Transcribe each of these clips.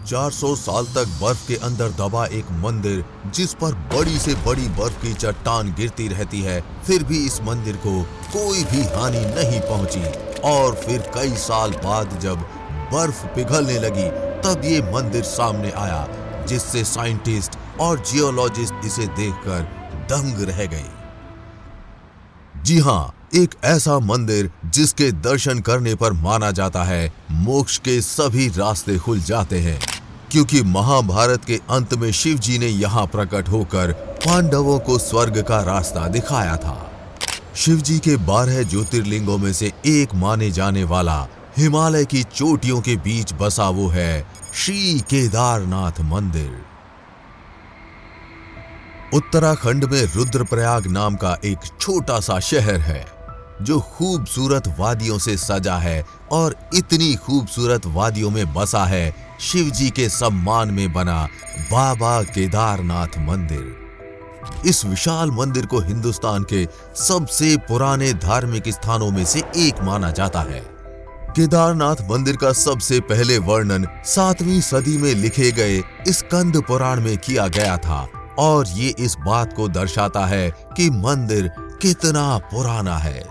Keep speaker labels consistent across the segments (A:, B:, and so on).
A: 400 साल तक बर्फ के अंदर दबा एक मंदिर, जिस पर बड़ी से बड़ी बर्फ की चट्टान गिरती रहती है, फिर भी इस मंदिर को कोई भी हानि नहीं पहुंची। और फिर कई साल बाद जब बर्फ पिघलने लगी, तब ये मंदिर सामने आया, जिससे साइंटिस्ट और जियोलॉजिस्ट इसे देखकर दंग रह गए। जी हाँ, एक ऐसा मंदिर जिसके दर्शन करने पर माना जाता है मोक्ष के सभी रास्ते खुल जाते हैं, क्योंकि महाभारत के अंत में शिव जी ने यहाँ प्रकट होकर पांडवों को स्वर्ग का रास्ता दिखाया था। शिव जी के 12 ज्योतिर्लिंगों में से एक माने जाने वाला हिमालय की चोटियों के बीच बसा वो है श्री केदारनाथ मंदिर। उत्तराखंड में रुद्रप्रयाग नाम का एक छोटा सा शहर है, जो खूबसूरत वादियों से सजा है और इतनी खूबसूरत वादियों में बसा है शिव जी के सम्मान में बना बाबा केदारनाथ मंदिर। इस विशाल मंदिर को हिंदुस्तान के सबसे पुराने धार्मिक स्थानों में से एक माना जाता है। केदारनाथ मंदिर का सबसे पहले वर्णन 7वीं सदी में लिखे गए स्कंद पुराण में किया गया था, और ये इस बात को दर्शाता है कि मंदिर कितना पुराना है।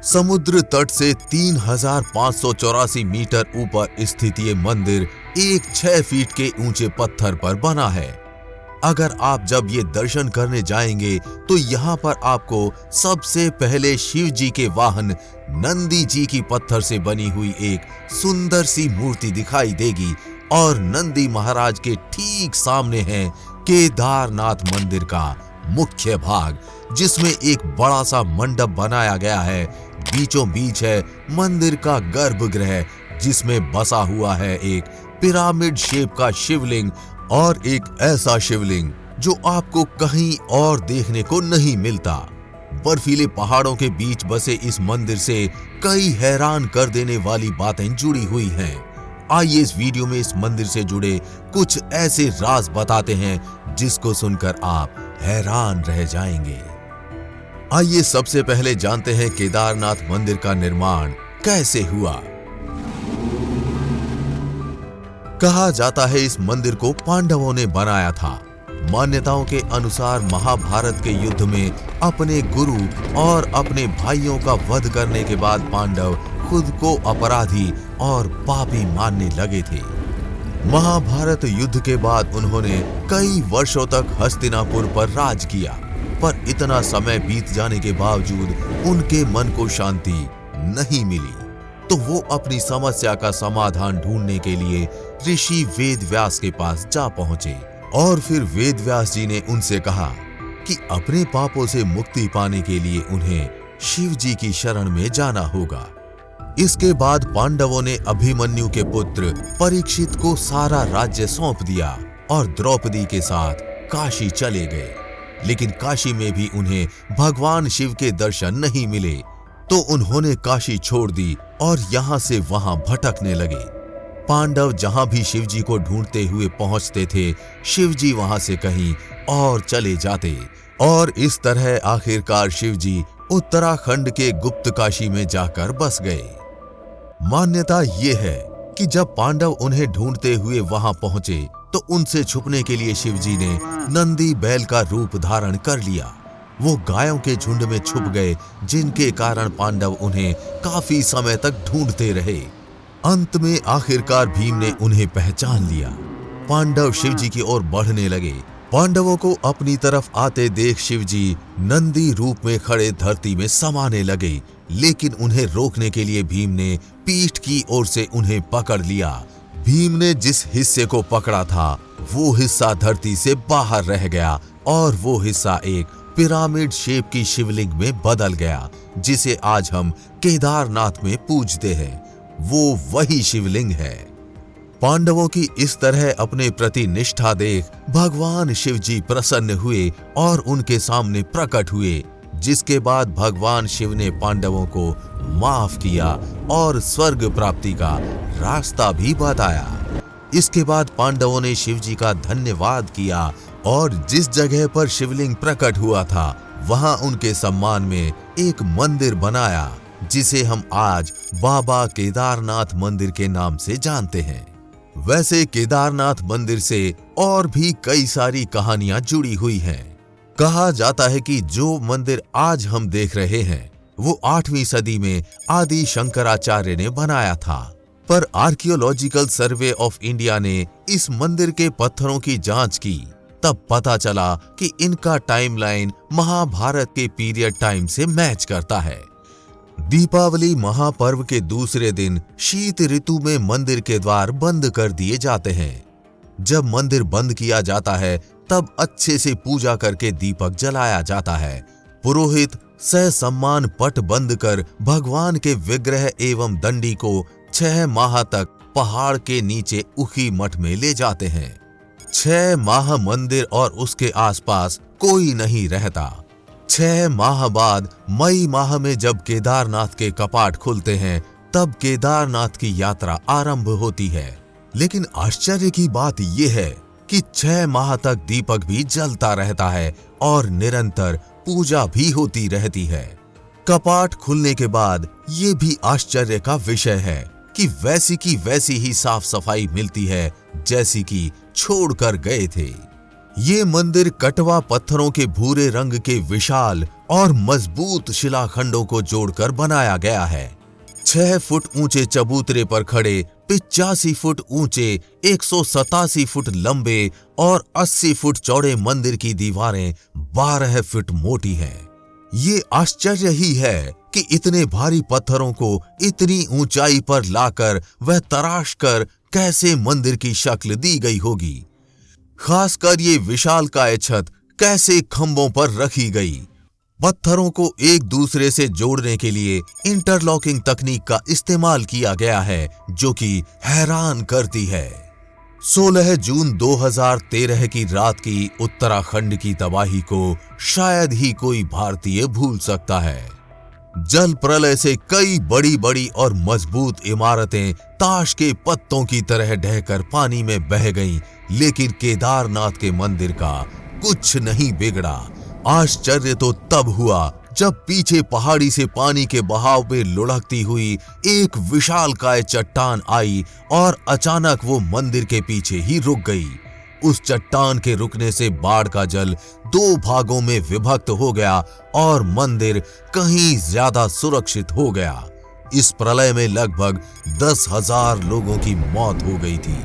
A: समुद्र तट से 3584 मीटर ऊपर स्थित ये मंदिर एक 6 फीट के ऊंचे पत्थर पर बना है। अगर आप जब ये दर्शन करने जाएंगे तो यहाँ पर आपको सबसे पहले शिव जी के वाहन नंदी जी की पत्थर से बनी हुई एक सुंदर सी मूर्ति दिखाई देगी, और नंदी महाराज के ठीक सामने है केदारनाथ मंदिर का मुख्य भाग, जिसमें एक बड़ा सा मंडप बनाया गया है। बीचों बीच है मंदिर का गर्भगृह, जिसमें बसा हुआ है एक पिरामिड शेप का शिवलिंग, और एक ऐसा शिवलिंग जो आपको कहीं और देखने को नहीं मिलता। बर्फीले पहाड़ों के बीच बसे इस मंदिर से कई हैरान कर देने वाली बातें जुड़ी हुई हैं। आइए इस वीडियो में इस मंदिर से जुड़े कुछ ऐसे राज बताते हैं जिसको सुनकर आप हैरान रह जाएंगे। आइए सबसे पहले जानते हैं केदारनाथ मंदिर का निर्माण कैसे हुआ। कहा जाता है इस मंदिर को पांडवों ने बनाया था। मान्यताओं के अनुसार महाभारत के युद्ध में अपने गुरु और अपने भाइयों का वध करने के बाद पांडव खुद को अपराधी और पापी मानने लगे थे। महाभारत युद्ध के बाद उन्होंने कई वर्षों तक हस्तिनापुर पर राज किया, पर इतना समय बीत जाने के बावजूद उनके मन को शांति नहीं मिली, तो वो अपनी समस्या का समाधान ढूंढने के लिए ऋषि वेदव्यास के पास जा पहुंचे। और फिर वेदव्यास जी ने उनसे कहा कि अपने पापों से मुक्ति पाने के लिए उन्हें शिव जी की शरण में जाना होगा। इसके बाद पांडवों ने अभिमन्यु के पुत्र परीक्षित को सारा राज्य सौंप दिया और द्रौपदी के साथ काशी चले गए। लेकिन काशी में भी उन्हें भगवान शिव के दर्शन नहीं मिले, तो उन्होंने काशी छोड़ दी और यहाँ से वहां भटकने लगे। पांडव जहां भी शिव जी को ढूंढते हुए पहुंचते थे, शिव जी वहां से कहीं और चले जाते, और इस तरह आखिरकार शिव जी उत्तराखंड के गुप्त काशी में जाकर बस गए। मान्यता ये है कि जब पांडव उन्हें ढूंढते हुए वहां पहुंचे, तो उनसे छुपने के लिए शिव जी ने नंदी बैल का रूप धारण कर लिया। वो गायों के झुंड में छुप गए, जिनके कारण पांडव उन्हें काफी समय तक ढूंढते रहे। अंत में आखिरकार भीम ने उन्हें पहचान लिया। पांडव शिव जी की ओर बढ़ने लगे। पांडवों को अपनी तरफ आते देख शिव जी नंदी रूप में खड़े धरती में समाने लगे, लेकिन उन्हें रोकने के लिए भीम ने पीठ की ओर से उन्हें पकड़ लिया। भीम ने जिस हिस्से को पकड़ा था, वो हिस्सा धरती से बाहर रह गया, और वो हिस्सा एक पिरामिड शेप की शिवलिंग में बदल गया, जिसे आज हम केदारनाथ में पूजते हैं। वो वही शिवलिंग है। पांडवों की इस तरह अपने प्रति निष्ठा देख भगवान शिव जी प्रसन्न हुए और उनके सामने प्रकट हुए, जिसके बाद भगवान शिव ने पांडवों को माफ किया और स्वर्ग प्राप्ति का रास्ता भी बताया। इसके बाद पांडवों ने शिव जी का धन्यवाद किया, और जिस जगह पर शिवलिंग प्रकट हुआ था, वहां उनके सम्मान में एक मंदिर बनाया, जिसे हम आज बाबा केदारनाथ मंदिर के नाम से जानते हैं। वैसे केदारनाथ मंदिर से और भी कई सारी कहानियां जुड़ी हुई हैं। कहा जाता है कि जो मंदिर आज हम देख रहे हैं वो 8वीं सदी में आदि शंकराचार्य ने बनाया था, पर आर्कियोलॉजिकल सर्वे ऑफ इंडिया ने इस मंदिर के पत्थरों की जांच की, तब पता चला कि इनका टाइमलाइन महाभारत के पीरियड टाइम से मैच करता है। दीपावली महापर्व के दूसरे दिन शीत ऋतु में मंदिर के द्वार बंद कर दिए जाते हैं। जब मंदिर बंद किया जाता है तब अच्छे से पूजा करके दीपक जलाया जाता है। पुरोहित ससम्मान पट बंद कर भगवान के विग्रह एवं दंडी को 6 माह तक पहाड़ के नीचे उखी मठ में ले जाते हैं। 6 माह मंदिर और उसके आसपास कोई नहीं रहता। 6 माह बाद मई माह में जब केदारनाथ के कपाट खुलते हैं तब केदारनाथ की यात्रा आरंभ होती है। लेकिन आश्चर्य की बात यह है कि 6 माह तक दीपक भी जलता रहता है और निरंतर पूजा भी होती रहती है। कपाट खुलने के बाद ये भी आश्चर्य का विषय है कि वैसी की वैसी ही साफ सफाई मिलती है जैसी कि छोड़कर गए थे। ये मंदिर कटवा पत्थरों के भूरे रंग के विशाल और मजबूत शिलाखंडों को जोड़कर बनाया गया है। 6 फुट ऊंचे चबूतरे पर खड़े 85 फुट ऊंचे 187 फुट लंबे और 80 फुट चौड़े मंदिर की दीवारें 12 फुट मोटी हैं। ये आश्चर्य ही है कि इतने भारी पत्थरों को इतनी ऊंचाई पर लाकर वह तराश कर कैसे मंदिर की शक्ल दी गई होगी। खासकर ये विशालकाय छत कैसे खंभों पर रखी गई। पत्थरों को एक दूसरे से जोड़ने के लिए इंटरलॉकिंग तकनीक का इस्तेमाल किया गया है, जो कि हैरान करती है। 16 जून 2013 की रात की उत्तराखंड की तबाही को शायद ही कोई भारतीय भूल सकता है। जल प्रलय से कई बड़ी बड़ी और मजबूत इमारतें ताश के पत्तों की तरह ढहकर पानी में बह गईं, लेकिन केदारनाथ के मंदिर का कुछ नहीं बिगड़ा। आश्चर्य तो तब हुआ जब पीछे पहाड़ी से पानी के बहाव में लुढ़कती हुई एक विशालकाय चट्टान आई और अचानक वो मंदिर के पीछे ही रुक गई। उस चट्टान के रुकने से बाढ़ का जल 2 भागों में विभक्त हो गया और मंदिर कहीं ज्यादा सुरक्षित हो गया। इस प्रलय में लगभग 10,000 लोगों की मौत हो गई थी।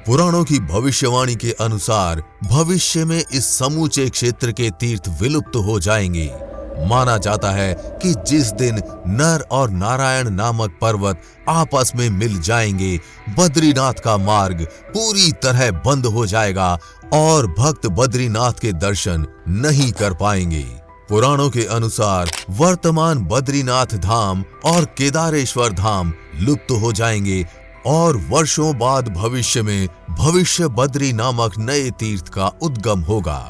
A: पुराणों की भविष्यवाणी के अनुसार भविष्य में इस समूचे क्षेत्र के तीर्थ विलुप्त हो जाएंगे। माना जाता है कि जिस दिन नर और नारायण नामक पर्वत आपस में मिल जाएंगे, बद्रीनाथ का मार्ग पूरी तरह बंद हो जाएगा और भक्त बद्रीनाथ के दर्शन नहीं कर पाएंगे। पुराणों के अनुसार वर्तमान बद्रीनाथ धाम और केदारेश्वर धाम लुप्त हो जाएंगे और वर्षों बाद भविष्य में भविष्य बद्री नामक नए तीर्थ का उद्गम होगा।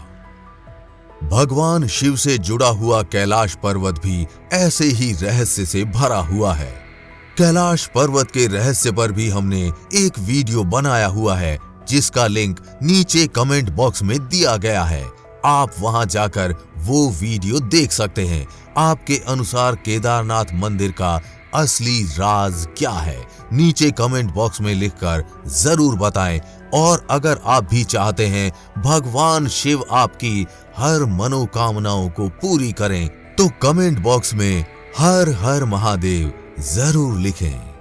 A: भगवान शिव से जुड़ा हुआ कैलाश पर्वत भी ऐसे ही रहस्य से भरा हुआ है। कैलाश पर्वत के रहस्य पर भी हमने एक वीडियो बनाया हुआ है, जिसका लिंक नीचे कमेंट बॉक्स में दिया गया है। आप वहां जाकर वो वीडियो देख सकते हैं। आपके अनुसार केदारनाथ मंदिर का असली राज क्या है, नीचे कमेंट बॉक्स में लिखकर जरूर बताएं। और अगर आप भी चाहते हैं भगवान शिव आपकी हर मनोकामनाओं को पूरी करें, तो कमेंट बॉक्स में हर हर महादेव जरूर लिखें।